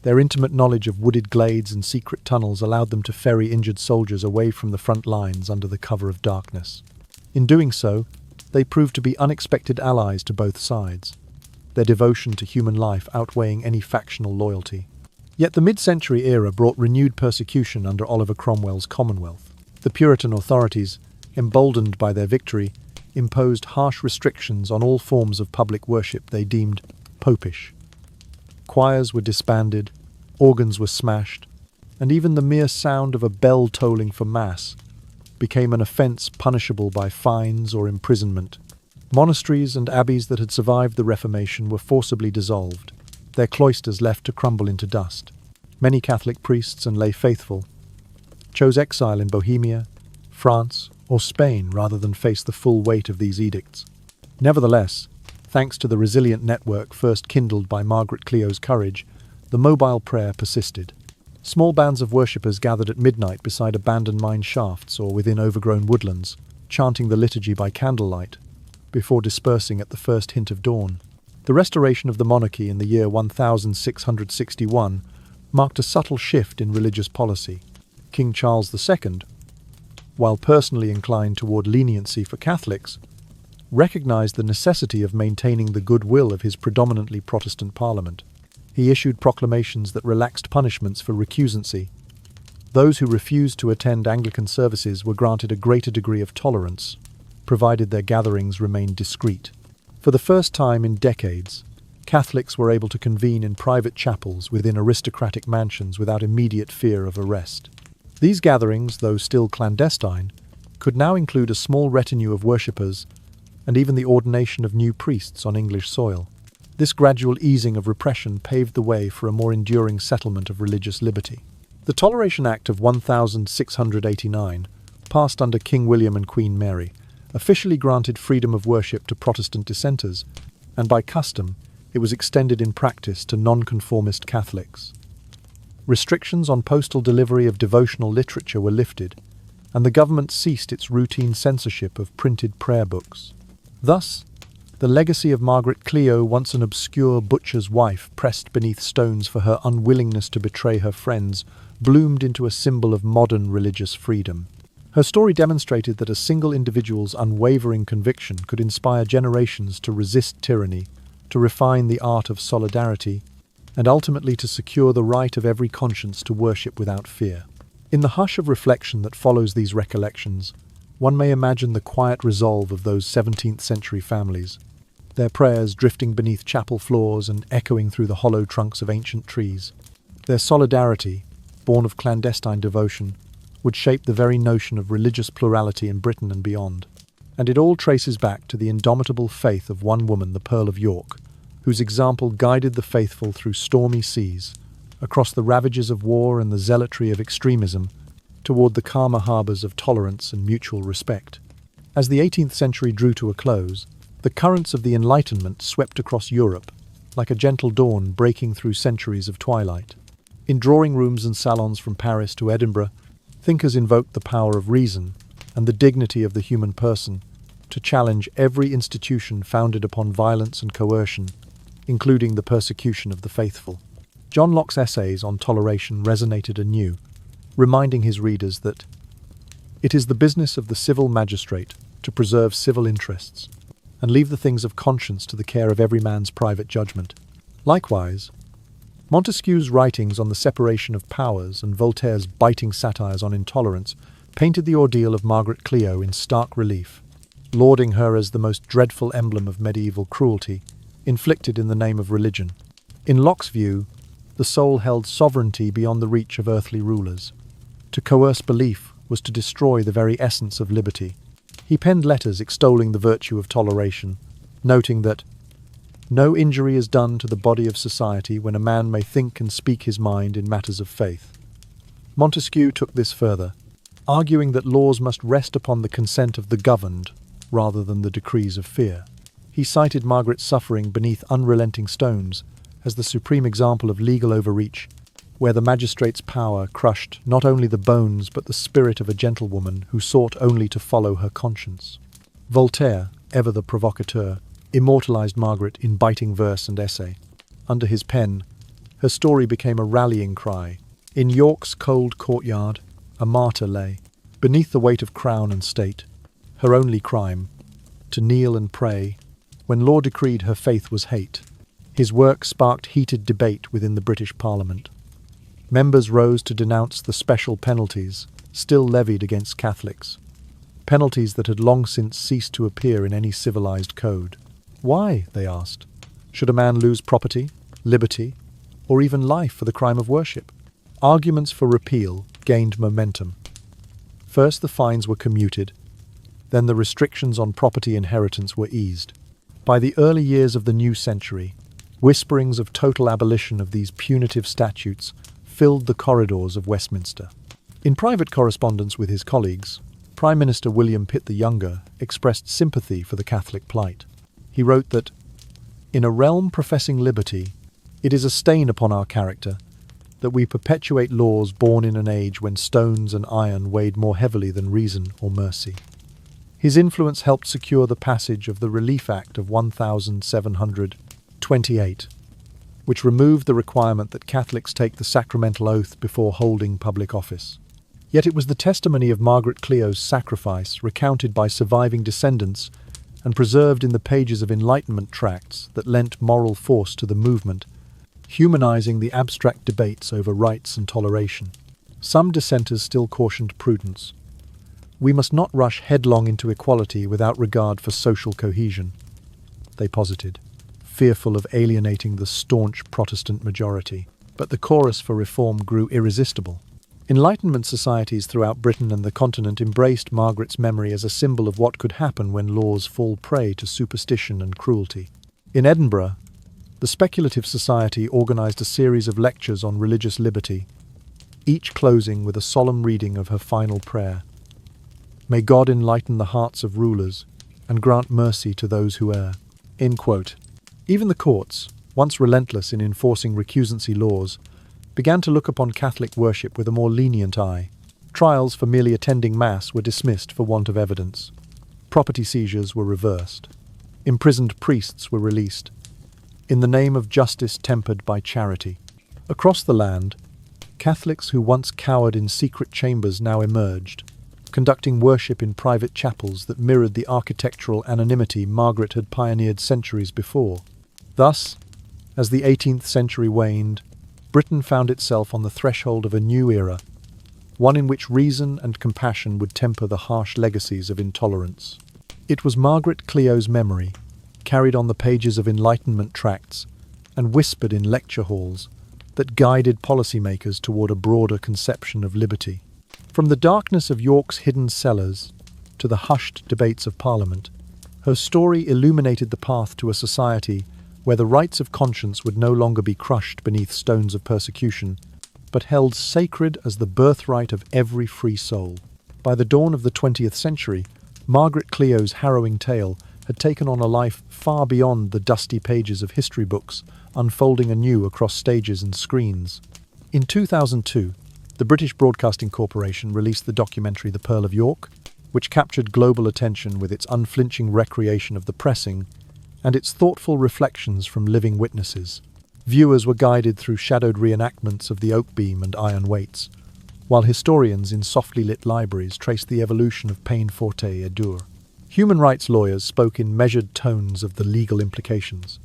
Their intimate knowledge of wooded glades and secret tunnels allowed them to ferry injured soldiers away from the front lines under the cover of darkness. In doing so, they proved to be unexpected allies to both sides, their devotion to human life outweighing any factional loyalty. Yet the mid-century era brought renewed persecution under Oliver Cromwell's Commonwealth. The Puritan authorities, emboldened by their victory, imposed harsh restrictions on all forms of public worship they deemed popish. Choirs were disbanded, organs were smashed, and even the mere sound of a bell tolling for Mass became an offence punishable by fines or imprisonment. Monasteries and abbeys that had survived the Reformation were forcibly dissolved, their cloisters left to crumble into dust. Many Catholic priests and lay faithful chose exile in Bohemia, France, or Spain rather than face the full weight of these edicts. Nevertheless, thanks to the resilient network first kindled by Margaret Clithero's courage, the mobile prayer persisted. Small bands of worshippers gathered at midnight beside abandoned mine shafts or within overgrown woodlands, chanting the liturgy by candlelight, before dispersing at the first hint of dawn. The restoration of the monarchy in the year 1661 marked a subtle shift in religious policy. King Charles II, while personally inclined toward leniency for Catholics, recognized the necessity of maintaining the goodwill of his predominantly Protestant parliament. He issued proclamations that relaxed punishments for recusancy. Those who refused to attend Anglican services were granted a greater degree of tolerance, provided their gatherings remained discreet. For the first time in decades, Catholics were able to convene in private chapels within aristocratic mansions without immediate fear of arrest. These gatherings, though still clandestine, could now include a small retinue of worshippers and even the ordination of new priests on English soil. This gradual easing of repression paved the way for a more enduring settlement of religious liberty. The Toleration Act of 1689, passed under King William and Queen Mary, officially granted freedom of worship to Protestant dissenters, and by custom, it was extended in practice to nonconformist Catholics. Restrictions on postal delivery of devotional literature were lifted, and the government ceased its routine censorship of printed prayer books. Thus, the legacy of Margaret Clitherow, once an obscure butcher's wife pressed beneath stones for her unwillingness to betray her friends, bloomed into a symbol of modern religious freedom. Her story demonstrated that a single individual's unwavering conviction could inspire generations to resist tyranny, to refine the art of solidarity, and ultimately to secure the right of every conscience to worship without fear. In the hush of reflection that follows these recollections, one may imagine the quiet resolve of those 17th-century families, their prayers drifting beneath chapel floors and echoing through the hollow trunks of ancient trees. Their solidarity, born of clandestine devotion, would shape the very notion of religious plurality in Britain and beyond. And it all traces back to the indomitable faith of one woman, the Pearl of York, whose example guided the faithful through stormy seas, across the ravages of war and the zealotry of extremism, toward the calmer harbours of tolerance and mutual respect. As the 18th century drew to a close, the currents of the Enlightenment swept across Europe, like a gentle dawn breaking through centuries of twilight. In drawing rooms and salons from Paris to Edinburgh, thinkers invoked the power of reason and the dignity of the human person to challenge every institution founded upon violence and coercion, including the persecution of the faithful. John Locke's essays on toleration resonated anew, reminding his readers that it is the business of the civil magistrate to preserve civil interests and leave the things of conscience to the care of every man's private judgment. Likewise, Montesquieu's writings on the separation of powers and Voltaire's biting satires on intolerance painted the ordeal of Margaret Clitherow in stark relief, lauding her as the most dreadful emblem of medieval cruelty, inflicted in the name of religion. In Locke's view, the soul held sovereignty beyond the reach of earthly rulers. To coerce belief was to destroy the very essence of liberty. He penned letters extolling the virtue of toleration, noting that no injury is done to the body of society when a man may think and speak his mind in matters of faith. Montesquieu took this further, arguing that laws must rest upon the consent of the governed rather than the decrees of fear. He cited Margaret's suffering beneath unrelenting stones as the supreme example of legal overreach, where the magistrate's power crushed not only the bones but the spirit of a gentlewoman who sought only to follow her conscience. Voltaire, ever the provocateur, immortalized Margaret in biting verse and essay. Under his pen, her story became a rallying cry. In York's cold courtyard, a martyr lay, beneath the weight of crown and state, her only crime, to kneel and pray, when law decreed her faith was hate. His work sparked heated debate within the British Parliament. Members rose to denounce the special penalties still levied against Catholics, penalties that had long since ceased to appear in any civilized code. Why, they asked, should a man lose property, liberty, or even life for the crime of worship? Arguments for repeal gained momentum. First the fines were commuted, then the restrictions on property inheritance were eased. By the early years of the new century, whisperings of total abolition of these punitive statutes filled the corridors of Westminster. In private correspondence with his colleagues, Prime Minister William Pitt the Younger expressed sympathy for the Catholic plight. He wrote that, "In a realm professing liberty, it is a stain upon our character that we perpetuate laws born in an age when stones and iron weighed more heavily than reason or mercy." His influence helped secure the passage of the Relief Act of 1728, which removed the requirement that Catholics take the sacramental oath before holding public office. Yet it was the testimony of Margaret Clitherow's sacrifice, recounted by surviving descendants and preserved in the pages of Enlightenment tracts, that lent moral force to the movement, humanizing the abstract debates over rights and toleration. Some dissenters still cautioned prudence, We must not rush headlong into equality without regard for social cohesion, they posited, fearful of alienating the staunch Protestant majority. But the chorus for reform grew irresistible. Enlightenment societies throughout Britain and the continent embraced Margaret's memory as a symbol of what could happen when laws fall prey to superstition and cruelty. In Edinburgh, the Speculative Society organised a series of lectures on religious liberty, each closing with a solemn reading of her final prayer. May God enlighten the hearts of rulers and grant mercy to those who err. End quote. Even the courts, once relentless in enforcing recusancy laws, began to look upon Catholic worship with a more lenient eye. Trials for merely attending Mass were dismissed for want of evidence. Property seizures were reversed. Imprisoned priests were released, in the name of justice tempered by charity. Across the land, Catholics who once cowered in secret chambers now emerged, conducting worship in private chapels that mirrored the architectural anonymity Margaret had pioneered centuries before. Thus, as the 18th century waned, Britain found itself on the threshold of a new era, one in which reason and compassion would temper the harsh legacies of intolerance. It was Margaret Clithero's memory, carried on the pages of Enlightenment tracts and whispered in lecture halls, that guided policymakers toward a broader conception of liberty. From the darkness of York's hidden cellars to the hushed debates of Parliament, her story illuminated the path to a society where the rights of conscience would no longer be crushed beneath stones of persecution, but held sacred as the birthright of every free soul. By the dawn of the 20th century, Margaret Clithero's harrowing tale had taken on a life far beyond the dusty pages of history books, unfolding anew across stages and screens. In 2002, the British Broadcasting Corporation released the documentary The Pearl of York, which captured global attention with its unflinching recreation of the pressing and its thoughtful reflections from living witnesses. Viewers were guided through shadowed reenactments of the oak beam and iron weights, while historians in softly lit libraries traced the evolution of peine forte et dure. Human rights lawyers spoke in measured tones of the legal implications,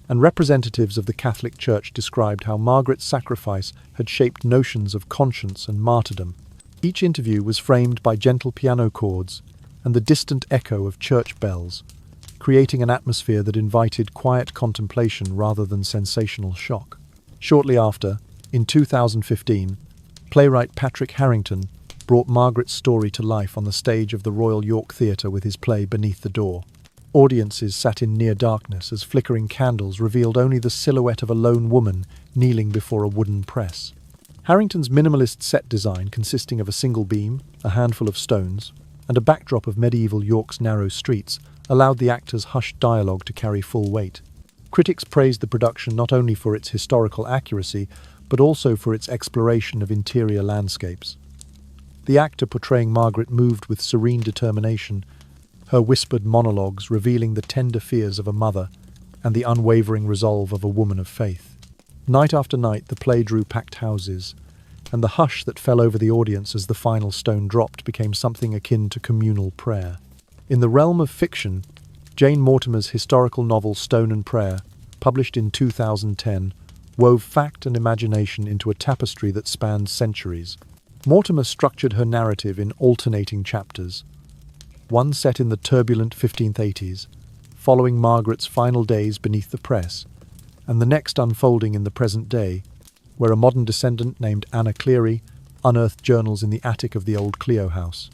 and representatives of the Catholic Church described how Margaret's sacrifice had shaped notions of conscience and martyrdom. Each interview was framed by gentle piano chords and the distant echo of church bells, creating an atmosphere that invited quiet contemplation rather than sensational shock. Shortly after, in 2015, playwright Patrick Harrington brought Margaret's story to life on the stage of the Royal York Theatre with his play Beneath the Door. Audiences sat in near darkness as flickering candles revealed only the silhouette of a lone woman kneeling before a wooden press. Harrington's minimalist set design, consisting of a single beam, a handful of stones, and a backdrop of medieval York's narrow streets, allowed the actors' hushed dialogue to carry full weight. Critics praised the production not only for its historical accuracy, but also for its exploration of interior landscapes. The actor portraying Margaret moved with serene determination, her whispered monologues revealing the tender fears of a mother and the unwavering resolve of a woman of faith. Night after night, the play drew packed houses, and the hush that fell over the audience as the final stone dropped became something akin to communal prayer. In the realm of fiction, Jane Mortimer's historical novel Stone and Prayer, published in 2010, wove fact and imagination into a tapestry that spanned centuries. Mortimer structured her narrative in alternating chapters, one set in the turbulent 1580s, following Margaret's final days beneath the press, and the next unfolding in the present day, where a modern descendant named Anna Cleary unearthed journals in the attic of the old Clio house.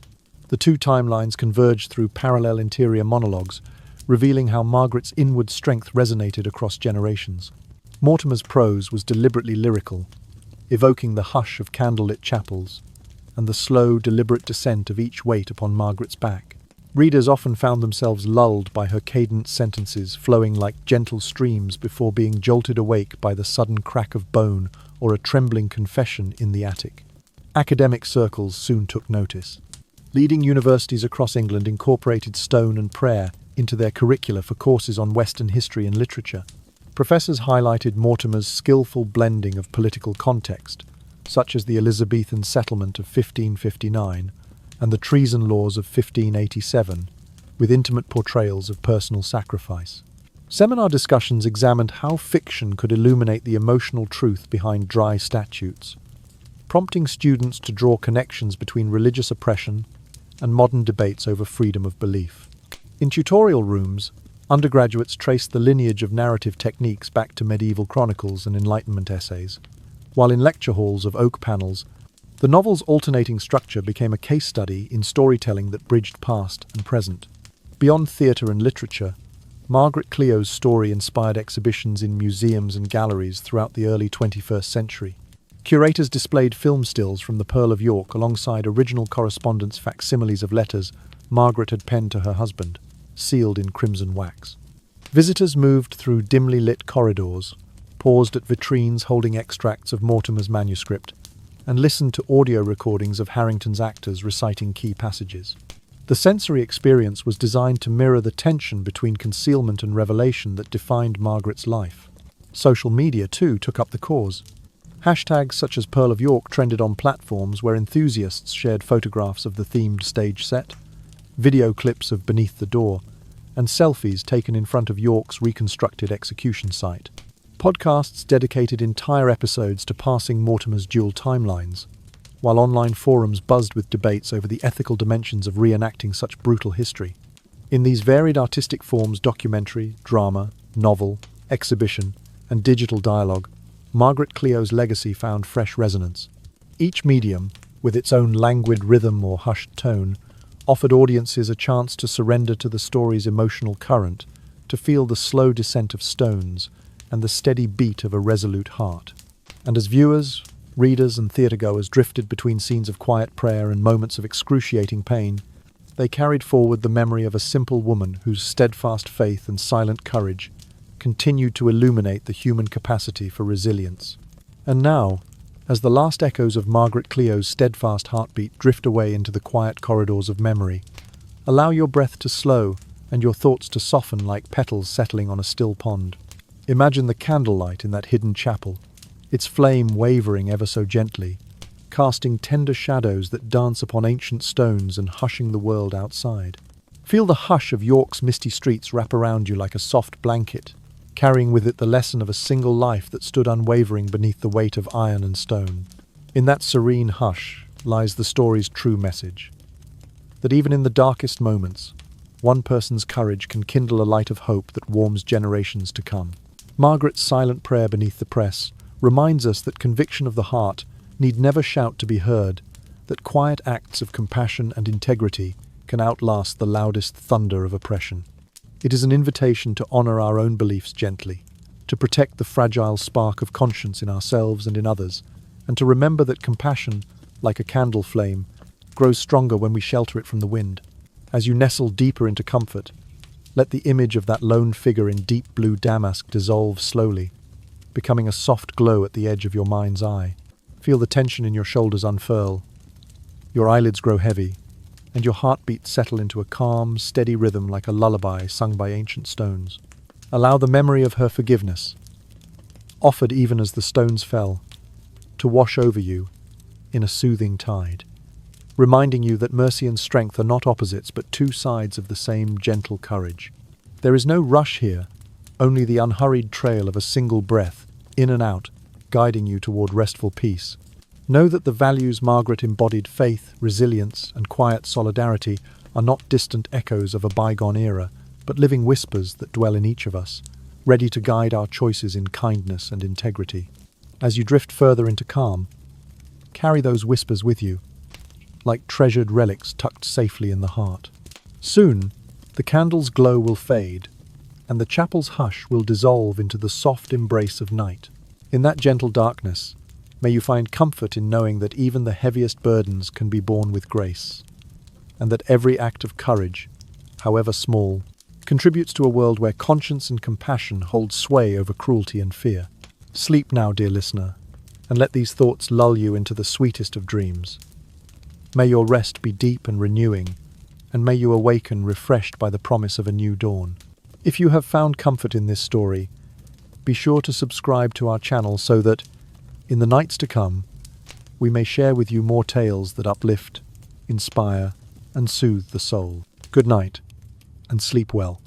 The two timelines converged through parallel interior monologues, revealing how Margaret's inward strength resonated across generations. Mortimer's prose was deliberately lyrical, evoking the hush of candlelit chapels and the slow, deliberate descent of each weight upon Margaret's back. Readers often found themselves lulled by her cadent sentences flowing like gentle streams before being jolted awake by the sudden crack of bone or a trembling confession in the attic. Academic circles soon took notice. Leading universities across England incorporated Stone and Prayer into their curricula for courses on Western history and literature. Professors highlighted Mortimer's skillful blending of political context, such as the Elizabethan settlement of 1559 and the treason laws of 1587, with intimate portrayals of personal sacrifice. Seminar discussions examined how fiction could illuminate the emotional truth behind dry statutes, prompting students to draw connections between religious oppression and modern debates over freedom of belief. In tutorial rooms, undergraduates traced the lineage of narrative techniques back to medieval chronicles and Enlightenment essays, while in lecture halls of oak panels, the novel's alternating structure became a case study in storytelling that bridged past and present. Beyond theatre and literature, Margaret Clithero's story inspired exhibitions in museums and galleries throughout the early 21st century. Curators displayed film stills from the Pearl of York alongside original correspondence facsimiles of letters Margaret had penned to her husband, sealed in crimson wax. Visitors moved through dimly lit corridors, paused at vitrines holding extracts of Mortimer's manuscript, and listened to audio recordings of Harrington's actors reciting key passages. The sensory experience was designed to mirror the tension between concealment and revelation that defined Margaret's life. Social media, too, took up the cause. Hashtags such as Pearl of York trended on platforms where enthusiasts shared photographs of the themed stage set, video clips of Beneath the Door, and selfies taken in front of York's reconstructed execution site. Podcasts dedicated entire episodes to parsing Mortimer's dual timelines, while online forums buzzed with debates over the ethical dimensions of reenacting such brutal history. In these varied artistic forms, documentary, drama, novel, exhibition, and digital dialogue, Margaret Clithero's legacy found fresh resonance. Each medium, with its own languid rhythm or hushed tone, offered audiences a chance to surrender to the story's emotional current, to feel the slow descent of stones and the steady beat of a resolute heart. And as viewers, readers, and theatregoers drifted between scenes of quiet prayer and moments of excruciating pain, they carried forward the memory of a simple woman whose steadfast faith and silent courage continued to illuminate the human capacity for resilience. And now, as the last echoes of Margaret Clithero's steadfast heartbeat drift away into the quiet corridors of memory, allow your breath to slow and your thoughts to soften like petals settling on a still pond. Imagine the candlelight in that hidden chapel, its flame wavering ever so gently, casting tender shadows that dance upon ancient stones and hushing the world outside. Feel the hush of York's misty streets wrap around you like a soft blanket, carrying with it the lesson of a single life that stood unwavering beneath the weight of iron and stone. In that serene hush lies the story's true message, that even in the darkest moments, one person's courage can kindle a light of hope that warms generations to come. Margaret's silent prayer beneath the press reminds us that conviction of the heart need never shout to be heard, that quiet acts of compassion and integrity can outlast the loudest thunder of oppression. It is an invitation to honor our own beliefs gently, to protect the fragile spark of conscience in ourselves and in others, and to remember that compassion, like a candle flame, grows stronger when we shelter it from the wind. As you nestle deeper into comfort, let the image of that lone figure in deep blue damask dissolve slowly, becoming a soft glow at the edge of your mind's eye. Feel the tension in your shoulders unfurl, your eyelids grow heavy, and your heartbeat settle into a calm, steady rhythm like a lullaby sung by ancient stones. Allow the memory of her forgiveness, offered even as the stones fell, to wash over you in a soothing tide, reminding you that mercy and strength are not opposites but two sides of the same gentle courage. There is no rush here, only the unhurried trail of a single breath, in and out, guiding you toward restful peace. Know that the values Margaret embodied, faith, resilience, and quiet solidarity, are not distant echoes of a bygone era, but living whispers that dwell in each of us, ready to guide our choices in kindness and integrity. As you drift further into calm, carry those whispers with you, like treasured relics tucked safely in the heart. Soon, the candle's glow will fade, and the chapel's hush will dissolve into the soft embrace of night. In that gentle darkness, may you find comfort in knowing that even the heaviest burdens can be borne with grace, and that every act of courage, however small, contributes to a world where conscience and compassion hold sway over cruelty and fear. Sleep now, dear listener, and let these thoughts lull you into the sweetest of dreams. May your rest be deep and renewing, and may you awaken refreshed by the promise of a new dawn. If you have found comfort in this story, be sure to subscribe to our channel so that, in the nights to come, we may share with you more tales that uplift, inspire, and soothe the soul. Good night, and sleep well.